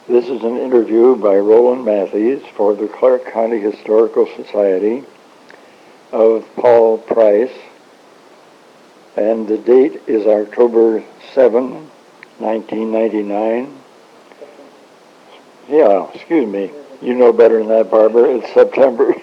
This is an interview by Roland Matthies for the Clark County Historical Society of Paul Price, and the date is October 7, 1999. Yeah, excuse me. You know better than that, Barbara. It's September.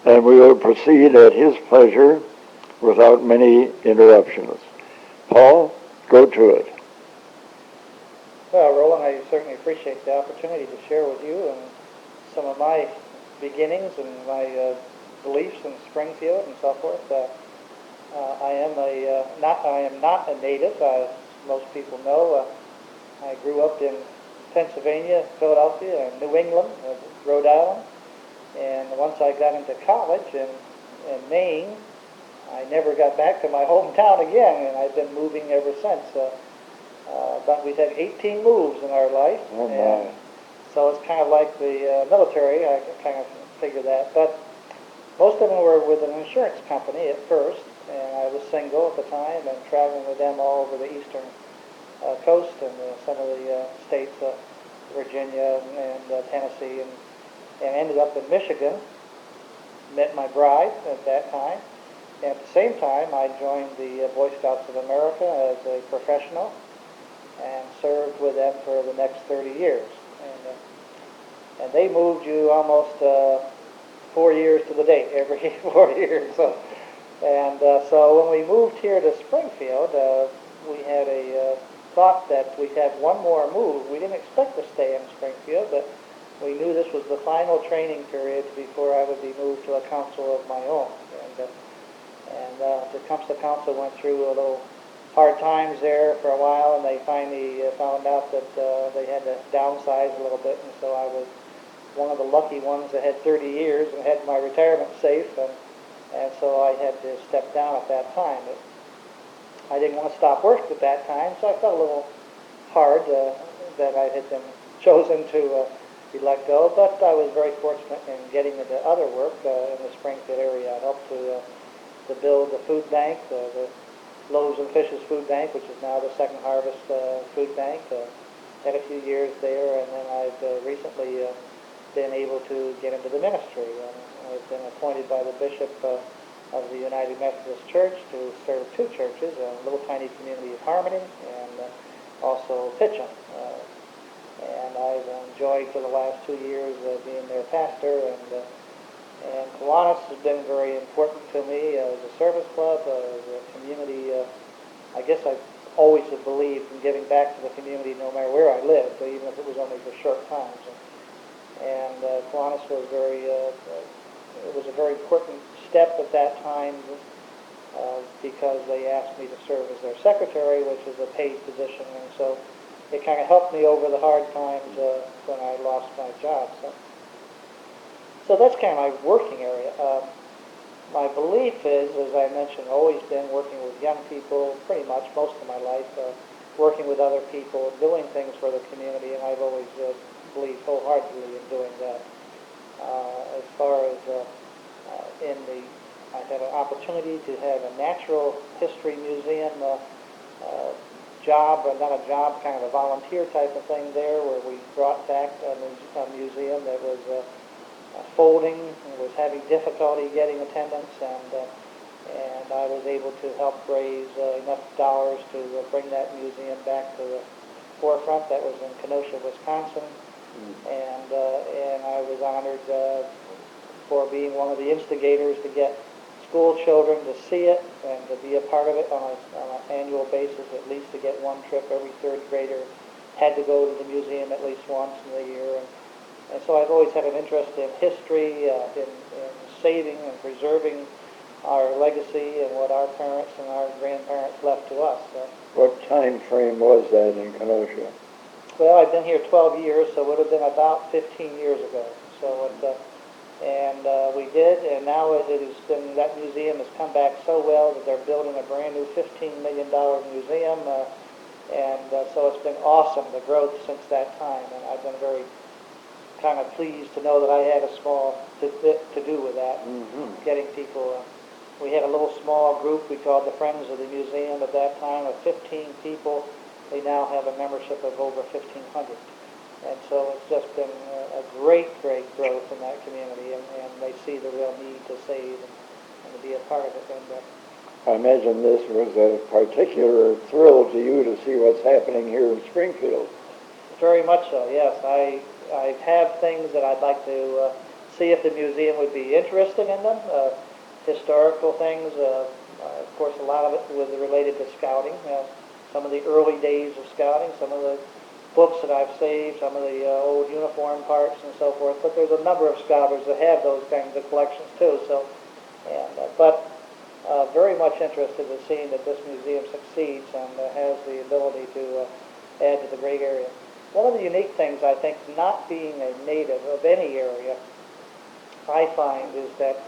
And we will proceed at his pleasure without many interruptions. Paul, go to it. Well, Roland, I certainly appreciate the opportunity to share with you and some of my beginnings and my beliefs in Springfield and so forth. I am not a native, as most people know. I grew up in Pennsylvania, Philadelphia, and New England, Rhode Island. And once I got into college in Maine, I never got back to my hometown again, and I've been moving ever since. But we've had 18 moves in our life, and so it's kind of like the military. I kind of figure that. But most of them were with an insurance company at first, and I was single at the time and traveling with them all over the eastern coast and some of the states, Virginia and Tennessee, and ended up in Michigan. Met my bride at that time. And at the same time, I joined the Boy Scouts of America as a professional and served with them for the next 30 years. And they moved you almost 4 years to the date, every 4 years. So when we moved here to Springfield, we had a thought that we'd have one more move. We didn't expect to stay in Springfield, but we knew this was the final training period before I would be moved to a council of my own. And the council went through a little hard times there for a while, and they finally found out that they had to downsize a little bit, and so I was one of the lucky ones that had 30 years and had my retirement safe, and so I had to step down at that time. But I didn't want to stop work at that time, so I felt a little hard that I had been chosen to be let go, but I was very fortunate in getting into other work in the Springfield area. I helped to build the food bank, the Loaves and Fishes Food Bank, which is now the Second Harvest Food Bank. Had a few years there, and then I've recently been able to get into the ministry. I've been appointed by the Bishop of the United Methodist Church to serve two churches, a little tiny community of Harmony and also Pitcham. And I've enjoyed for the last 2 years being their pastor, and Kiwanis has been very important to me as a service club, as a community. I guess I always have believed in giving back to the community no matter where I lived, even if it was only for short times. And Kiwanis was it was a very important step at that time because they asked me to serve as their secretary, which is a paid position, and so it kind of helped me over the hard times when I lost my job. So that's kind of my working area. My belief is, as I mentioned, always been working with young people pretty much most of my life, working with other people, doing things for the community, and I've always believed wholeheartedly in doing that. As far as I had an opportunity to have a natural history museum job, or not a job, kind of a volunteer type of thing there, where we brought back a museum that was folding and was having difficulty getting attendance, and I was able to help raise enough dollars to bring that museum back to the forefront. That was in Kenosha, Wisconsin, and I was honored for being one of the instigators to get school children to see it and to be a part of it on an annual basis, at least to get one trip. Every third grader had to go to the museum at least once in the year. And so I've always had an interest in history, in saving and preserving our legacy and what our parents and our grandparents left to us. What time frame was that in Kenosha? Well, I've been here 12 years, so it would have been about 15 years ago. So we did, and now it has been, that museum has come back so well that they're building a brand new $15 million museum, so it's been awesome, the growth since that time, and I've been very kind of pleased to know that I had a small bit to do with that, getting people. We had a little small group we called the Friends of the Museum at that time of 15 people they now have a membership of over 1,500. And so it's just been a great, great growth in that community, and they see the real need to save and to be a part of it. And I imagine this was a particular thrill to you to see what's happening here in Springfield. very much so, yes. I have things that I'd like to see if the museum would be interested in them, historical things. Of course, a lot of it was related to scouting, some of the early days of scouting, some of the books that I've saved, some of the old uniform parts and so forth. But there's a number of scholars that have those kinds of collections too. So, but very much interested in seeing that this museum succeeds and has the ability to add to the great area. One of the unique things, I think, not being a native of any area, I find is that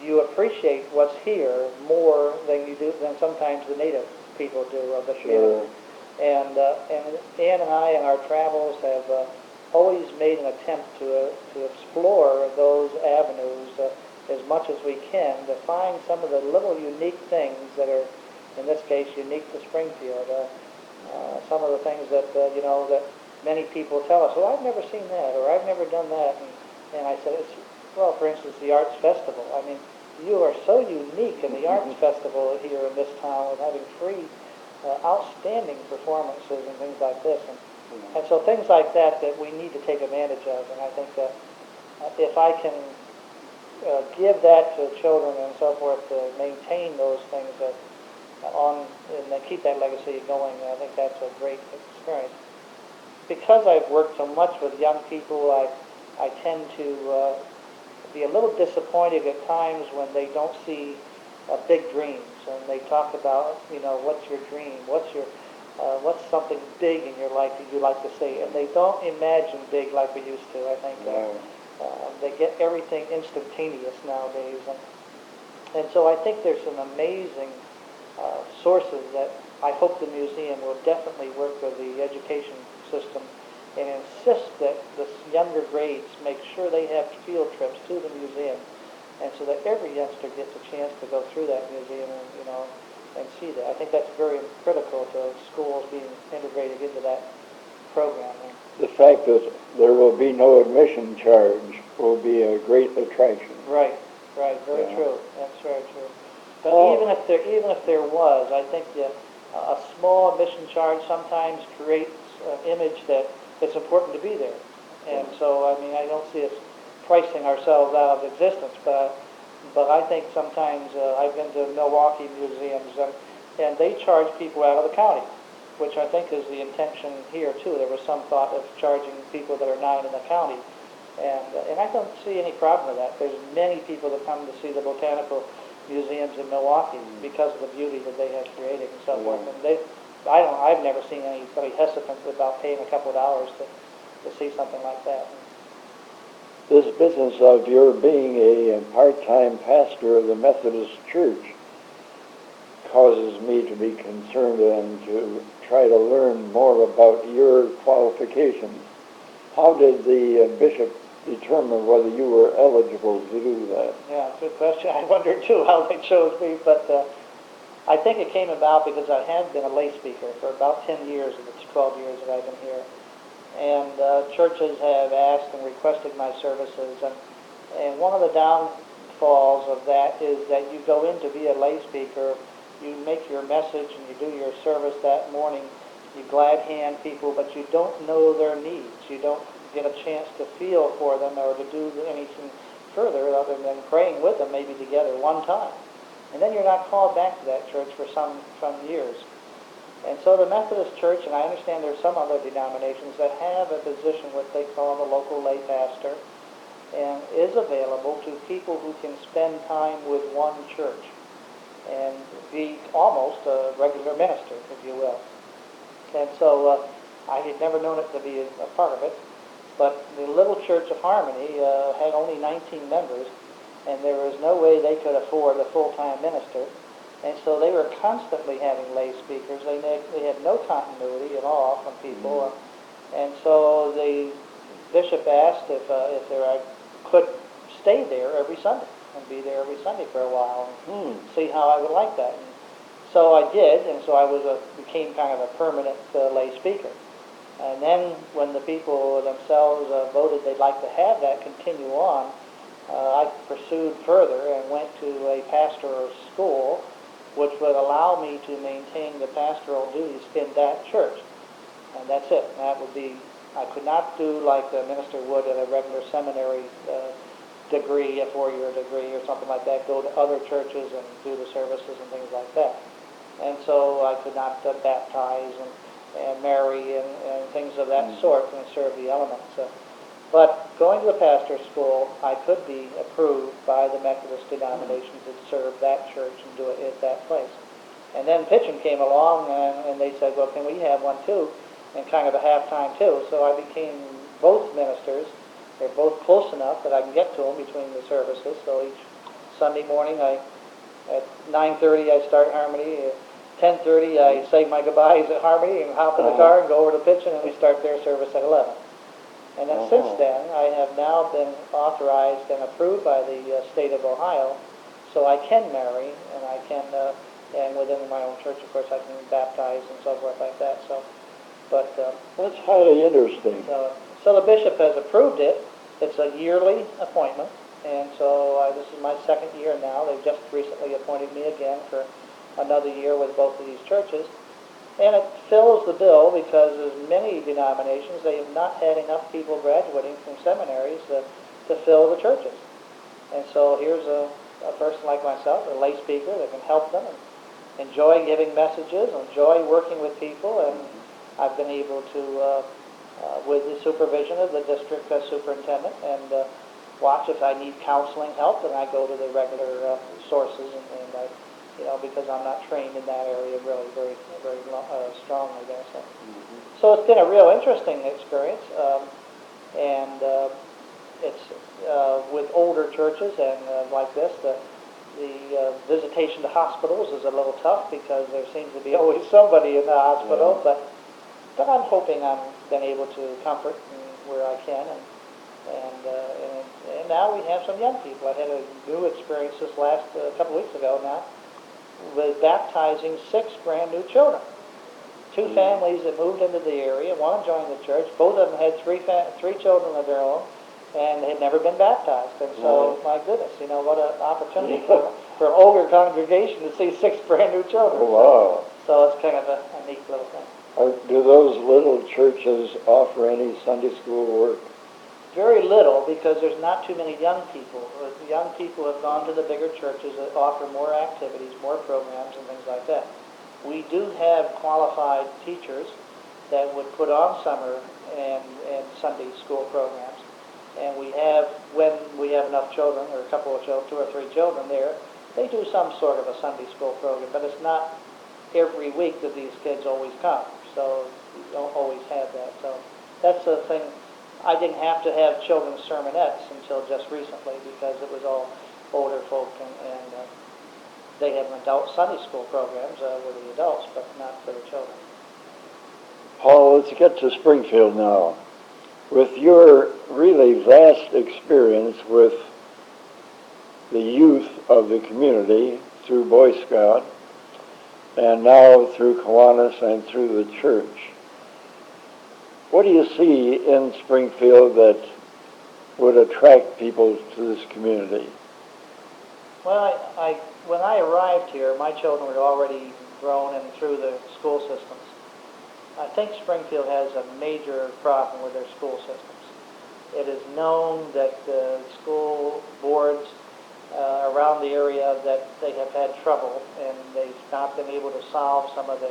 you appreciate what's here more than sometimes the native people do of the community. And Ann and I in our travels have always made an attempt to explore those avenues as much as we can to find some of the little unique things that are, in this case, unique to Springfield. Some of the things that that many people tell us, well, I've never seen that, or I've never done that, and I said, well, for instance, the Arts Festival. I mean, you are so unique in the Arts Festival here in this town with having free, outstanding performances and things like this, and so things like that we need to take advantage of. And I think that if I can give that to children and so forth to maintain those things and then keep that legacy going, I think that's a great experience. Because I've worked so much with young people, I tend to be a little disappointed at times when they don't see big dreams, and they talk about, what's your dream, what's something big in your life that you like to see, and they don't imagine big like we used to. I think they get everything instantaneous nowadays, and so I think there's some amazing sources that I hope the museum will definitely work with the education system and insist that the younger grades make sure they have field trips to the museum, and so that every youngster gets a chance to go through that museum and see that. I think that's very critical to schools being integrated into that program. The fact that there will be no admission charge will be a great attraction. Right, very true. That's very true. But even if there was, I think a small admission charge sometimes creates an image that it's important to be there. And so, I mean, I don't see us pricing ourselves out of existence, but I think sometimes I've been to Milwaukee museums, and they charge people out of the county, which I think is the intention here too. There was some thought of charging people that are not in the county, and I don't see any problem with that. There's many people that come to see the botanical museums in Milwaukee because of the beauty that they have created and so forth. And I've never seen anybody hesitant about paying a couple of dollars to see something like that. This business of your being a part-time pastor of the Methodist Church causes me to be concerned and to try to learn more about your qualifications. How did the bishop determine whether you were eligible to do that? Yeah, good question. I wondered too how they chose me, but I think it came about because I had been a lay speaker for about 10 years of the 12 years that I've been here. And churches have asked and requested my services. And one of the downfalls of that is that you go in to be a lay speaker, you make your message and you do your service that morning, you glad hand people, but you don't know their needs. You don't get a chance to feel for them or to do anything further other than praying with them maybe together one time. And then you're not called back to that church for some years. And so the Methodist Church, and I understand there's some other denominations that have a position what they call the local lay pastor, and is available to people who can spend time with one church and be almost a regular minister, if you will. And so I had never known it to be a part of it, but the little Church of Harmony had only 19 members, and there was no way they could afford a full-time minister. And so they were constantly having lay speakers. They had no continuity at all from people. And so the bishop asked if I could stay there every Sunday and be there every Sunday for a while and see how I would like that. And So I did, and so I became kind of a permanent lay speaker. And then when the people themselves voted they'd like to have that continue on, I pursued further and went to a pastoral school which would allow me to maintain the pastoral duties in that church. And that's it. And that would be, I could not do like a minister would at a regular seminary degree, a 4-year degree or something like that, go to other churches and do the services and things like that. And so I could not baptize and marry and things of that sort and serve the elements. But going to the pastor's school, I could be approved by the Methodist denomination to serve that church and do it at that place. And then Pitchen came along and they said, well, can we have one too? And kind of a half-time too. So I became both ministers. They're both close enough that I can get to them between the services. So each Sunday morning, at 9:30 I start Harmony. At 10:30 I say my goodbyes at Harmony and hop in the car and go over to Pitchen, and we start their service at 11. And then since then, I have now been authorized and approved by the state of Ohio, so I can marry, and I can, and within my own church, of course, I can baptize and so forth like that. So, but that's highly interesting. So the bishop has approved it. It's a yearly appointment, and so this is my second year now. They've just recently appointed me again for another year with both of these churches. And it fills the bill because as many denominations, they have not had enough people graduating from seminaries to fill the churches. And so here's a person like myself, a lay speaker that can help them and enjoy giving messages, enjoy working with people, and I've been able to, with the supervision of the district superintendent, and watch if I need counseling help, and I go to the regular sources, and I, because I'm not trained in that area really very strongly there. So it's been a real interesting experience, and it's with older churches and like this, the visitation to hospitals is a little tough because there seems to be always somebody in the hospital, but I'm hoping I'm been able to comfort where I can, and now we have some young people. I had a new experience this last couple weeks ago now, with baptizing 6 brand new children. 2 families that moved into the area, one joined the church, both of them had 3 children of their own, and they had never been baptized. And so, my goodness, what an opportunity for an older congregation to see 6 brand new children. Oh, wow. So it's kind of a neat little thing. Do those little churches offer any Sunday school work? Very little, because there's not too many young people. The young people have gone to the bigger churches that offer more activities, more programs, and things like that. We do have qualified teachers that would put on summer and Sunday school programs. And we have, when we have enough children, or a couple of children, 2 or 3 children there, they do some sort of a Sunday school program, but it's not every week that these kids always come. So you don't always have that. So that's the thing. I didn't have to have children's sermonettes until just recently because it was all older folk, and they have adult Sunday school programs with the adults, but not for the children. Paul, let's get to Springfield now. With your really vast experience with the youth of the community through Boy Scout, and now through Kiwanis and through the church, what do you see in Springfield that would attract people to this community? Well, when I arrived here, my children were already grown and through the school systems. I think Springfield has a major problem with their school systems. It is known that the school boards around the area that they have had trouble, and they've not been able to solve some of the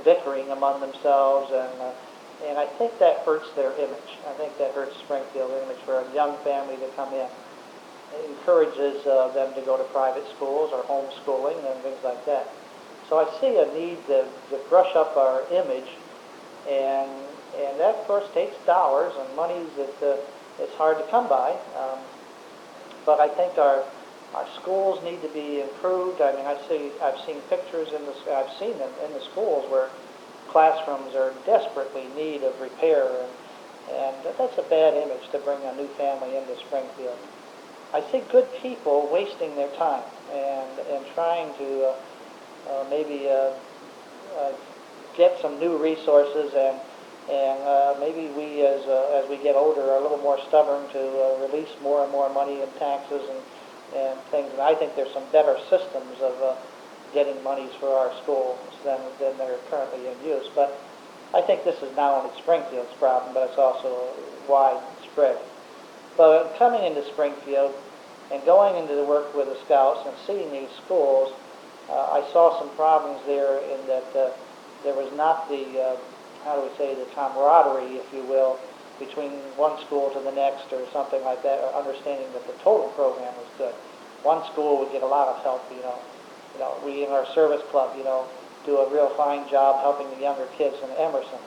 bickering among themselves, and I think that hurts their image. I think that hurts Springfield's image for a young family to come in. It encourages them to go to private schools or homeschooling and things like that. So I see a need to brush up our image, and that of course takes dollars and monies that it's hard to come by. But I think our schools need to be improved. I mean, I've seen pictures I've seen them in the schools where classrooms are desperately in need of repair, and that's a bad image to bring a new family into Springfield. I see good people wasting their time and trying to maybe get some new resources, and maybe we as we get older are a little more stubborn to release more and more money in taxes and things. And I think there's some better systems of getting monies for our schools than that are currently in use. But I think this is not only Springfield's problem, but it's also widespread. But coming into Springfield and going into the work with the Scouts and seeing these schools, I saw some problems there in that there was not the, how do we say, the camaraderie, if you will, between one school to the next or something like that, or understanding that the total program was good. One school would get a lot of help, we in our service club, do a real fine job helping the younger kids in Emerson.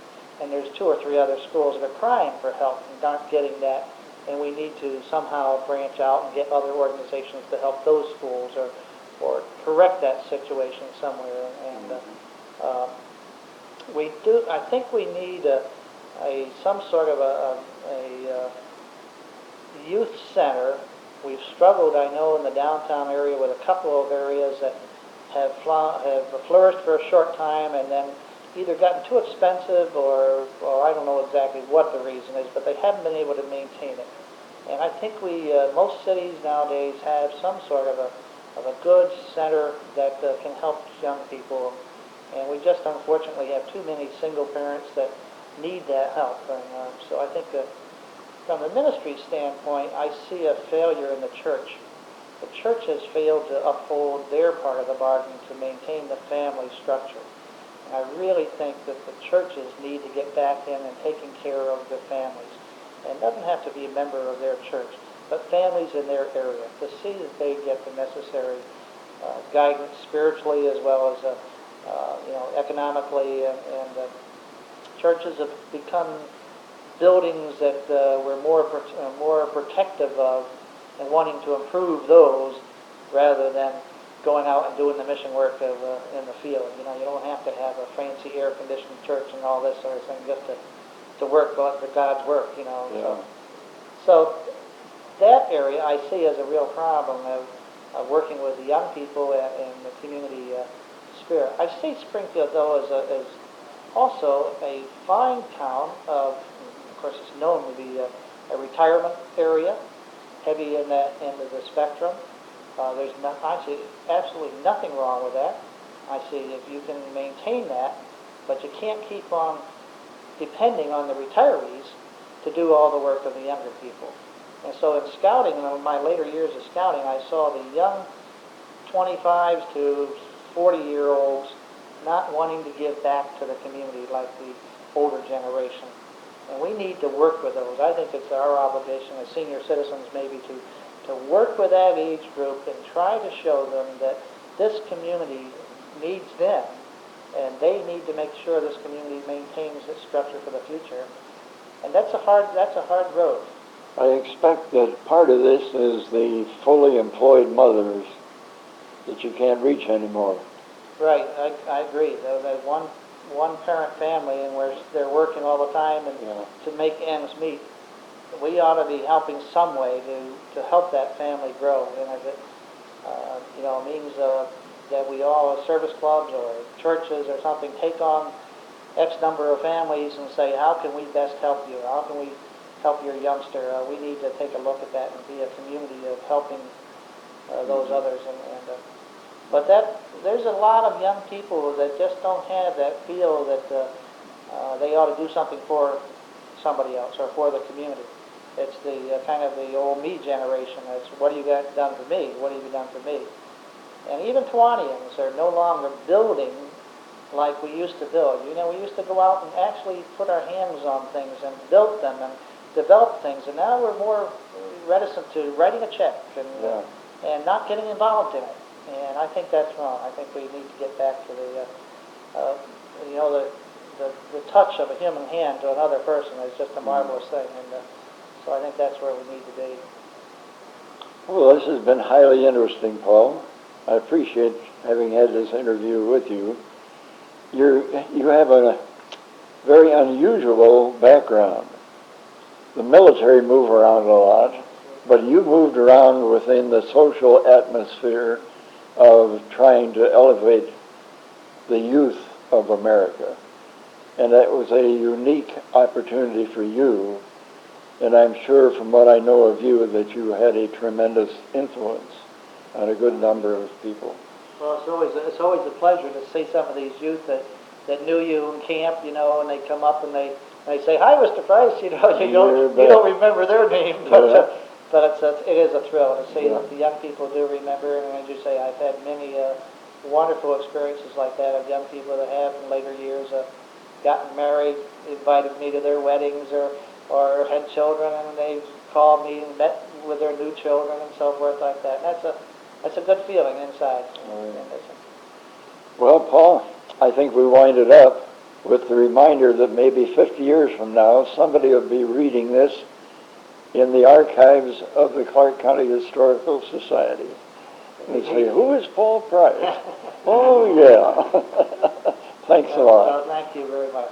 And there's 2 or 3 other schools that are crying for help and aren't getting that. And we need to somehow branch out and get other organizations to help those schools or correct that situation somewhere. And we do. I think we need some sort of a youth center. We've struggled, I know, in the downtown area with a couple of areas that have flourished for a short time and then either gotten too expensive or I don't know exactly what the reason is, but they haven't been able to maintain it. And I think most cities nowadays have some sort of a good center that can help young people. And we just unfortunately have too many single parents that need that help. And so I think that from the ministry standpoint, I see a failure in the church. The church has failed to uphold their part of the bargain to maintain the family structure. And I really think that the churches need to get back in and taking care of their families. And it doesn't have to be a member of their church, but families in their area, to see that they get the necessary guidance spiritually as well as economically. And churches have become buildings that we're more protective of and wanting to improve those rather than going out and doing the mission work in the field. You don't have to have a fancy air-conditioned church and all this sort of thing just to work for God's work, Yeah. So that area I see as a real problem of working with the young people and the community spirit. I see Springfield, though, as also a fine town. Of course, it's known to be a retirement area, heavy in that end of the spectrum. I see absolutely nothing wrong with that. I see if you can maintain that, but you can't keep on depending on the retirees to do all the work of the younger people. And so in scouting, in my later years of scouting, I saw the young 25 to 40-year-olds not wanting to give back to the community like the older generation. And we need to work with those. I think it's our obligation as senior citizens maybe to work with that age group and try to show them that this community needs them, and they need to make sure this community maintains its structure for the future. And that's a hard road. I expect that part of this is the fully employed mothers that you can't reach anymore. Right, I agree. That one parent family and where they're working all the time and to make ends meet. We ought to be helping some way to help that family grow. And if it means that we all, as service clubs or churches or something, take on X number of families and say, how can we best help you? How can we help your youngster? We need to take a look at that and be a community of helping those others. But there's a lot of young people that just don't have that feel that they ought to do something for somebody else or for the community. It's the kind of the old me generation. It's what have you got done for me? What have you done for me? And even Tawanians are no longer building like we used to build. We used to go out and actually put our hands on things and build them and develop things. And now we're more reticent to writing a check and not getting involved in it. And I think that's wrong. I think we need to get back to the touch of a human hand to another person is just a marvelous thing. And so I think that's where we need to be. Well, this has been highly interesting, Paul. I appreciate having had this interview with you. You have a very unusual background. The military move around a lot, but you moved around within the social atmosphere of trying to elevate the youth of America. And that was a unique opportunity for you. And I'm sure from what I know of you that you had a tremendous influence on a good number of people. Well, it's always a pleasure to see some of these youth that knew you in camp, and they come up and they say, "Hi, Mr. Price," you don't remember their name, but it is a thrill to see that the young people do remember. And as you say, I've had many wonderful experiences like that of young people that have in later years gotten married, invited me to their weddings, or had children, and they've called me and met with their new children and so forth like that. And that's a good feeling inside. Well, Paul, I think we wind it up with the reminder that maybe 50 years from now, somebody will be reading this in the archives of the Clark County Historical Society. And they say, "Who is Paul Price?" Oh, yeah. Thanks a lot. Well, thank you very much.